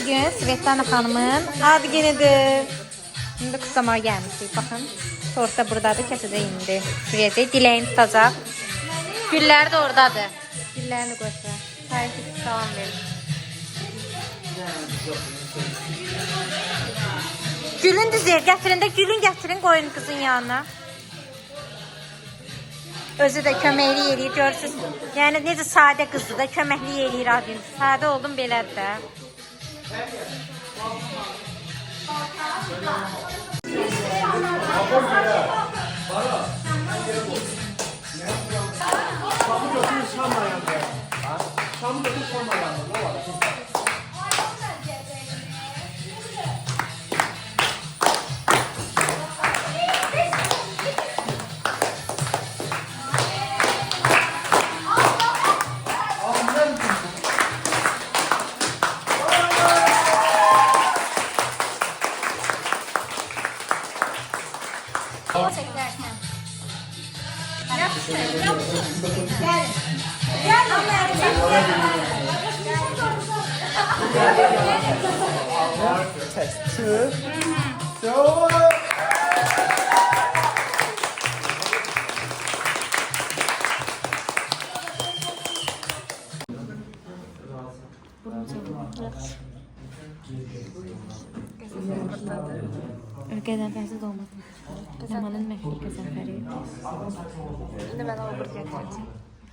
bugün Svetlana xanımın ad günüdür. Şimdi kutlamağa gəlmişik. Baxın, tort da buradadır, kəsəcək indi. Şuraya diləyini tutacaq. Gülləri də oradadır. Güllərini qoysa. Tarifə salam verin. Gülün düzür, gətirin də gülün gətirin, qoyun qızın yanına. Özü də köməkli eləyir, görürsünüz. Yəni necə sadə qızdır da köməkli eləyir abim. Sadə oldum belədir də. Test 2. So. Qəzənfərsiz olmasın. Ləmanın məşhur qəzənfəri. Şimdi mən o buraya gələcəm.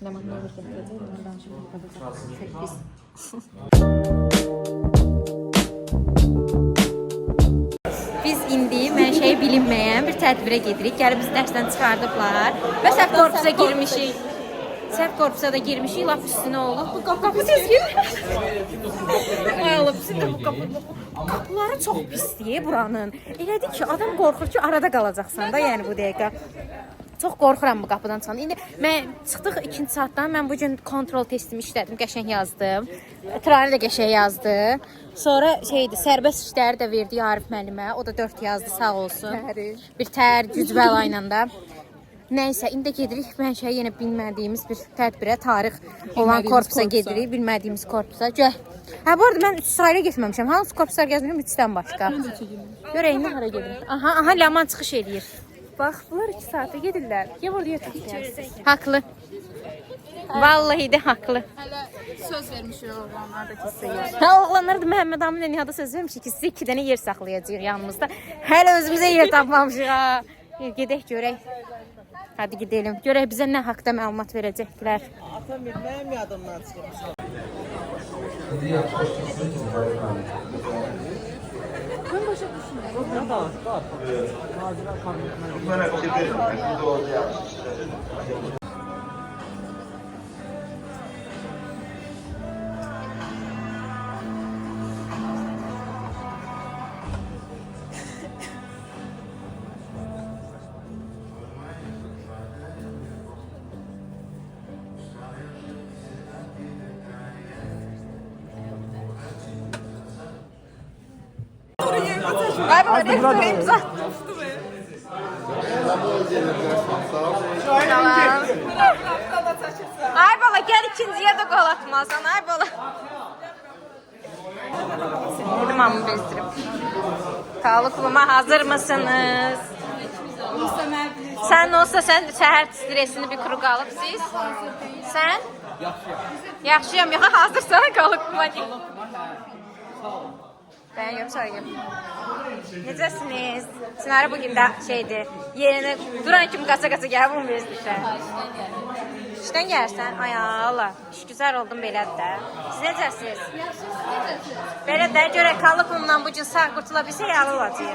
Ləmanın o buraya gələcək. Ləman danışıb baxacaq. Biz. Biz indi mənşəyi bilinməyən bir tədbirə gedirik. Gəlib biz dərsdən çıxardıblar və səhv korpusa girmişik. Səhv korpusa da girmişik, laf üstünə olub. Bu qapı ses gelir. Ay Allah, bizim də bu qapı. Qapıları çox pisdir buranın. Elədir ki, adam qorxur ki, arada qalacaqsan da, yəni bu dəqiqə. Çox qorxuram bu qapıdan çıxan. İndi mən çıxdıq 2-ci saatdan, mən bu gün kontrol testimi işlədim, qəşəng yazdım. Trani də qəşəng yazdı. Sonra sərbəst işləri də verdi Arif müəllimə. O da 4 yazdı, sağ olsun. Bir tər, güc bəla ilə də. Nəysə, indi gedirik mənşəyi yenə bilmədiyimiz bir tədbirə, tarix olan korpusa gedirik, bilmədiyimiz korpusa. Hə, bu arada mən 3 sırayla getməmişəm. Hansı korpuslar gəzmirəm 3-dən başqa. Görək, nə hara gedir? Aha, Ləman çıxış eləyir. Bax, bunlar 2 saata gedirlər. Gəl oraya tutacağız. Haqlı. Vallahi də haqlı. Hələ söz vermişik oğlanlar da ki, sizə yer. Hə, oğlanlar da Məhəmməd Amin Nihada söz vermişik ki, sizə 2 dənə yer saxlayacağıq yanımızda. Hələ özümüzə yer tapmamışıq ha. Gedək görək. Hadi gidelim. Görək bizə nə haqda məlumat verəcəklər. Atam mənim yadımdan çıxmış. Ben başa düşünüyorum. Ay baba, ne imza. Tamam. Ay bala, gel ikinciye de gol atmazsan. Ay bala. Dedim amma bezdirib. Sağlıqlıma hazır mısınız? Sen olsa sen səhər stresini bir kuru qalıb siz. Sen? Yaxşıyam. Yox, hazırsan qalıqlıma. Ben yok sorayım. Necəsiniz? Sinara bugün de şeydi. Yerine duran kimi qasa gəl bunu verirsən. İşdən gəlsən? Ay Allah. İş güzel oldum belədir də. Siz necəsiniz? Belə də görək qalıq bundan bu gün sağ qurtula bilsə yalı olacaq.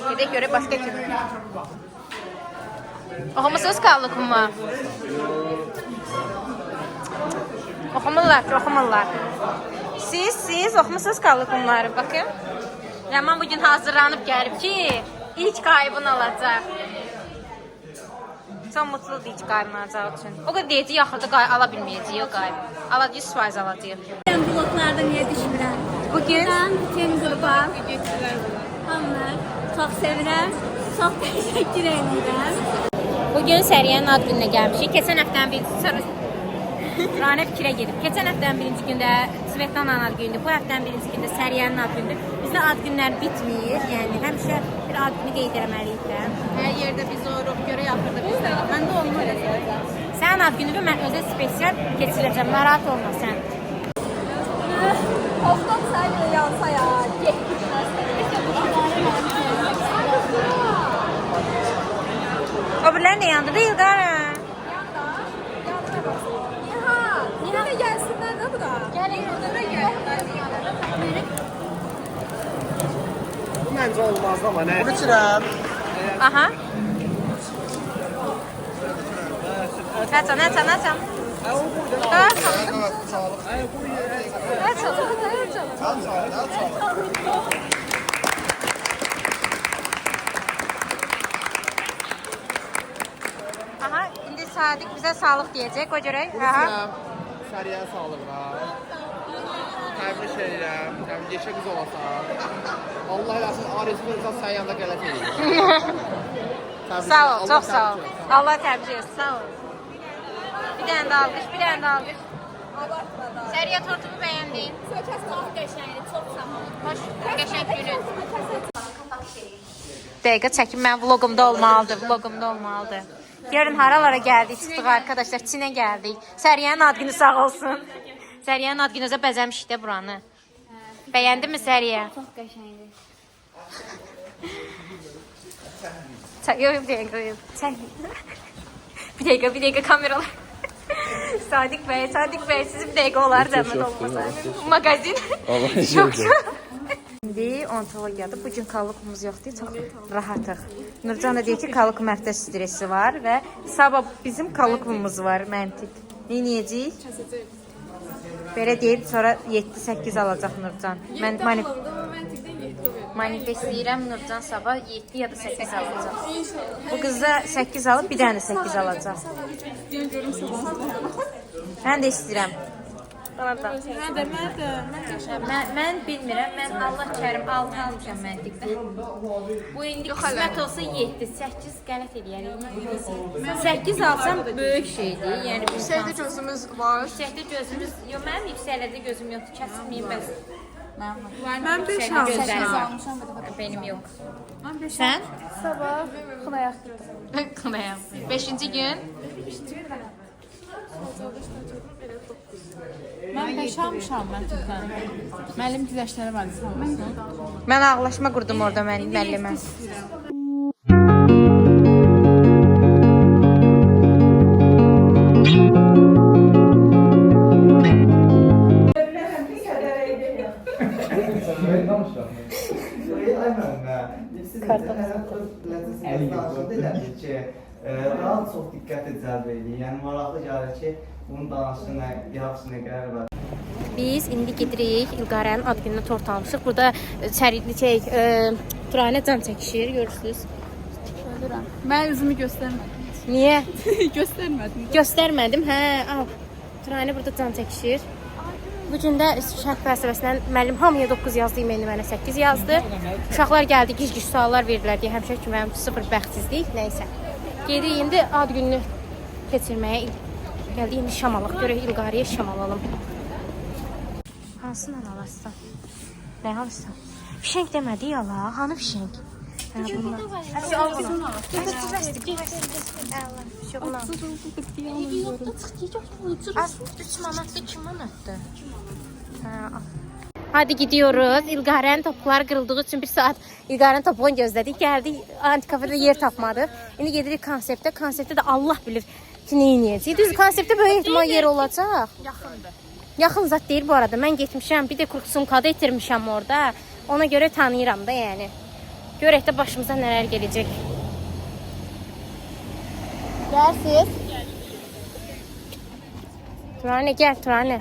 Gedək görək başqa kim. Oxumusunuz qalıq mı? Oxumurlar. Siz oxumusunuz qalıq bunları, bakın. Ləman bugün hazırlanıb gəlib ki, ilk qaybını alacaq. Çox mutludur ilk qaybını alacağı üçün. O qədər deyəcək, yaxırda ala bilməyəcək o qayb. 100% alacaq. Ben bloklarda niye düşmürəm? Bugün Ben bütün qrupa, hamılar çox sevirəm, çox təşəkkür edirəm. Bugün Səriyyənin ad gününə gəlmişik. Keçən həftənin birinci Rane fikrə gedib. Keçən həftənin birinci gündə Svetlana'nın ad günüdür. Bu həftənin birinci gündə Səriyənin ad günüdür. Bizdə ad günlər bitmir. Yəni həmişə bir ad günü qeyd etməliyik də. Hər yerdə biz o rock görə yaxırdı bizdə. Mən də onu eləyəcəm. Sənin ad gününü mən özə spesial keçirəcəm. Narahat olma sən. Haftan sen de yansa ya. O birlər nə yandı? Değil qara. Yine de gelsinler de bura. Gelin burada da gel. Məncə olmaz amma nə? Bunu içirəm. Aha. Nəçən, nəçən, nəçən? Aha, indi Sadiq bizə sağlıq deyəcək, o görə. Aha. Səriyə sağlıqlar. Təbrik edirəm. Təbrik yeşə qız olasan. Allah eləsin, Arifin insan sənin yanında qələt edir. Sağ ol, çox sağ ol. Allah təbrik etsin, sağ ol. Bir dənə də alqış, bir dənə də alqış. Səriyə tortumu bəyəndin. Sökəs çok geçeydi, çok sağ ol. Hoş, qəşəng günün. Dəqiqə çəkim, mən vlogumda olmalıdır, vlogumda olmalıdır. Görün haralara gəldik, çıxdıq arkadaşlar, Çinə gəldik. Səriyənin ad günü sağ olsun. Səriyənin ad günü özə bəzəmişik də buranı. Bəyəndin mi Səriyə? Çok geçeydi. Yok, bir dəqiqə, yok. Bir dəqiqə kameralar. Sadiq bəy, siz bir dəqiqə olar zəhmət olmasa. Magazin. Çox. İndi ontologiyadır. Bugün kalıqımız yoxdur, çox rahatıq. Nurcan da deyir ki, kalıq mərtə stresi var və sabah bizim kalıqımız var, məntiq. Neyəcəyik? Belə deyib, sonra 7-8 alacaq Nurcan. Mən manifest deyirəm, Nurcan sabah 7 ya da 8 alacaq. Bu qızda 8 alıb, bir dənə 8 alacaq. Mən də istəyirəm. Mən bilmirəm, mən Allah kərim 6 almışam məntiqdə. Bu indi qismət olsa 7, 8 qələt eləyərik. 8 alsam böyük şeydir. Yəni Yüksəkdə gözümüz var. Yüksəkdə gözümüz, yox mənim yüksəklərdə gözüm yoxdur, kəsilməyim bəs. Mən 5 almışam. Benim yox. Sən? Sabah xına yaxdırdım. Qınayam. 5-ci gün. Mən 5 almışam məntiqdən. Müəllim güləşdirəmədi sağ olsun. Mən ağlaşma qurdum orada müəllimə. Daha çox diqqət cəlb edir. Yəni maraqlı gəlir ki, bunun danışığına, yaxşısına qərar var. Biz indi gedirik İlqarənin ad gününə tort almışıq. Burada Turanə can çəkişir, görürsünüz. Mən üzümü göstərmədim. Niyə? Göstərmədim. Göstərmədim, hə, al. Turanə burada can çəkişir. Bu gün də şərh fəlsəfəsindən müəllim hamıya 9 yazdı, emailini mənə 8 yazdı. Uşaqlar gəldi, gic-gic suallar verdilər deyə həmişə ki, mənim 0 bəxtsizlik, nəysə. Gedirik indi ad gününü keçirməyə gəldik. İndi şam alaq. Görək İlqarıya şam alalım. Hansından alarsan? Nə alırsan? Fişenk demədi yala. Hanı fişenk? Bunlar. Həbsi al bunu. Az 3 manatdır, 2 manatdır. Hadi gidiyoruz. İlqarənin topukları qırıldığı üçün bir saat İlqarənin topuğunu gözlədik. Gəldik, antikafede yer tapmadıq. İndi gedirik konseptə. Konseptdə də Allah bilir ki, nə edəcəyik. Düz konseptdə böyük ehtimal yer olacaq. Yaxındır. Yaxın zat deyil bu arada. Mən getmişəm, bir də sumkada itirmişəm orada. Ona görə tanıyıram da yəni. Görək də başımıza nələr gələcək. Gəlsiz. Turanə, gəl Turanə.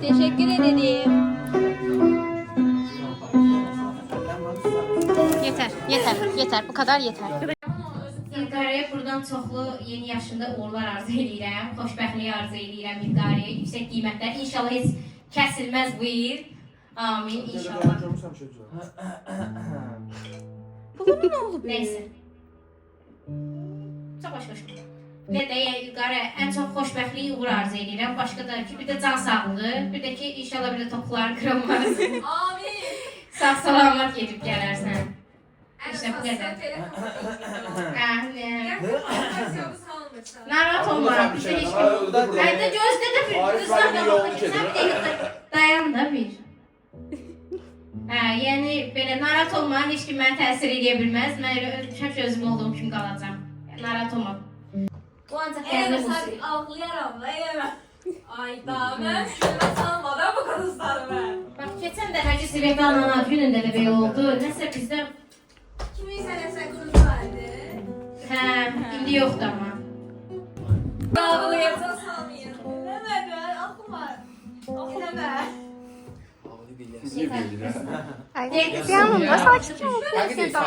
Teşekkür ederim. Yeter. Bu kadar yeter. İlqarəyə buradan çoxlu yeni yaşında uğurlar arzu edirəm. Xoşbəxtlik arzu edirəm İlqarəyə. Yüksək qiymətlər. İnşallah heç kəsilməz bu il. Amin inşallah. Bu ne oldu? Neyse. Çok hoş. Və də yuqarı ən çox xoşbəxtlik uğur arzu edirəm. Başqa da ki, bir də can sağlığı, bir də ki, inşallah bir də topların kırılmaz. Amin. Sağ-salamat gedib gələrsən. İşte bu qədər. Narahat olma. Bizdə heç kim. Həydə gözdə də bir qızlar da baxacaq. Dayan da bir. Yəni belə narahat olma, heç kim mənə təsir edə bilməz. Mən elə özüm olduğum kimi qalacağım. Narahat olma. Bu ancaq Evet, sen ağlayaram da yemem. Ayda ben şöyle sanmadan bu kadınlar ben. Bax, keçən dəfə ki, Svetlana günündə də belə oldu. Nəsə bizdə... Kimin sen kurulu vardı? Hə, indi yoxdur amma. Ağlayacağım sanmayın. Deme be, aklım var. Deme. Yanımda saçım. Hangi değil sen?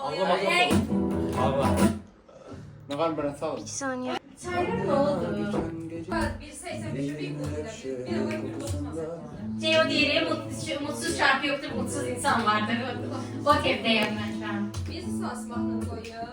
Ağlamak yok. Ne var bana sağ ol. Saniye. Çaylar ne oldu? 1.83 bir Ceo diyelim, mutsuz şarkı yoktur, mutsuz insan vardır. O tepdeyim ben şu an. Bir sasmakla koyuyor.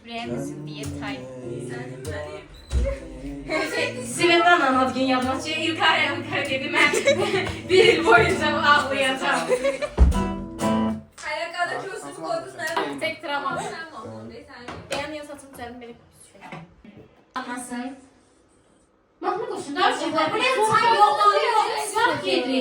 Buraya mısın diye tay. Svetlana'nın adı gün yazması. İlkara dedim ben. Bir yıl boyunca ağlayacağım. Ayakkabıda köşesi koydunuz ne? Tek travma. Sen mi oldun? Sen Benim yan saçım canım benim. Anlasın. Mahmut koşun, dörtçekler. Buraya çay yollanıyor. Islah yedi.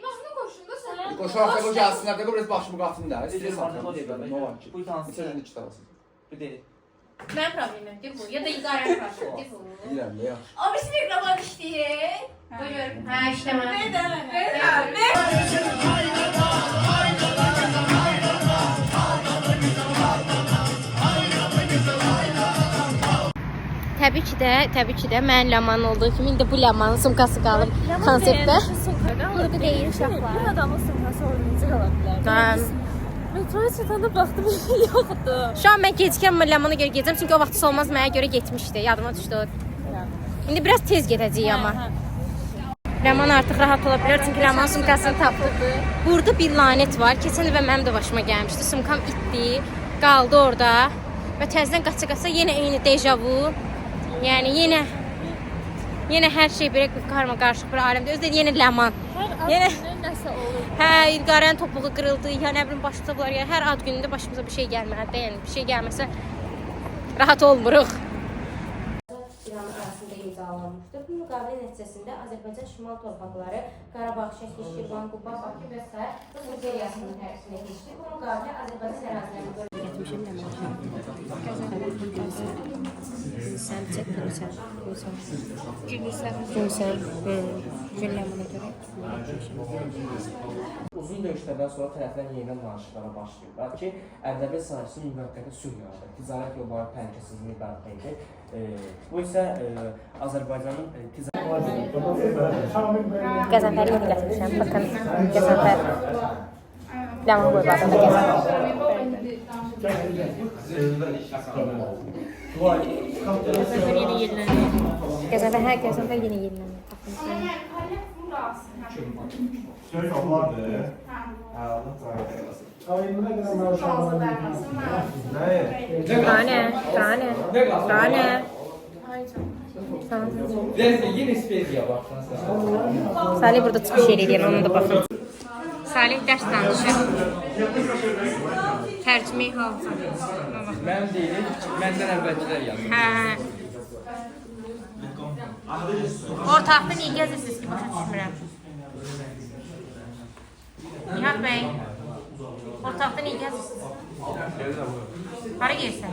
Maşını koşun da sen. Koşu hafta bu gelsinler de burası başımı katın der. Stres atacağım. Ne var ki? Bu tanesi. Senin iki tanesi. Bu değil. Ben problemim değil bu. Ya da İlkara problemim değil bu. İlerle ya. Abi şimdi reklama düştü. Buyurun. Ha işte ben. Təbii ki də mən Laman olduğu kimi indi bu Lamanın sumkası qalıb konseptdə. Qurgu deyil uşaqlar. Bu adamın sumkası orada qala bilər. Metroya çatanda baxdım yoxdur. Şu an mən gecikən Lamana görə gedəcəm çünki o vaxt olmaz mənə görə getmişdi. Yadıma düşdü. İndi biraz tez gedəcəyik amma. Laman artıq rahat ola bilər çünki Laman sumkasını tapdı. Burada bir lanət var. Keçən dəfə mənim də başıma gəlmişdi. Sumkam itdi, qaldı orada və təzədən qaça-qaça yenə eyni dejavu. Yəni yenə hər şey belə qarma-qarışıq bir aləmdə. Özü də yenə Laman. Yenə Nəsə olur. hə, İlqarənin topuğu qırıldı. Ya nə bilim başımıza bunlar gəlir. Hər ad günündə başımıza bir şey gəlməlidir. Yəni bir şey gəlməsə rahat olmuruq. İran arasında imzalanmışdır. Bu müqavilə nəticəsində Azərbaycan şimal torpaqları Qarabağ, Şəki, Şirvan, Quba, Bakı və sair Rus imperiyasının tərəfisinə keçdi. Bu müqavilə Azərbaycan ərazilərini bölüşdürmüşəm. Sən çəkmirsən. Uzun döyüşlərdən sonra tərəflər yenidən danışıqlara başlayıblar ki, Ərdəbil sahəsində müvəqqəti sülh yaradılır. Ticarət yolları təhlükəsizliyi bərpa edir. Bu isə Azərbaycanın Qəzənfəri yeni gətirmişəm. Baxın, Qəzənfər. Ləman boyu var da Qəzənfər. Qəzənfər, hər Qəzənfər yeni yenilənir. Rane. Salih burada çıxış edir, ona da baxın. Salih dərs danışır. Tərcümeyi halca. Mənim deyilim, məndən əvvəlkilər yazır. Hə. Ortaqda niyə gəzirsiniz ki, başa düşmürəm? Nihat bəy, ortaqda niyə gəzirsiniz? Hara gəlsən?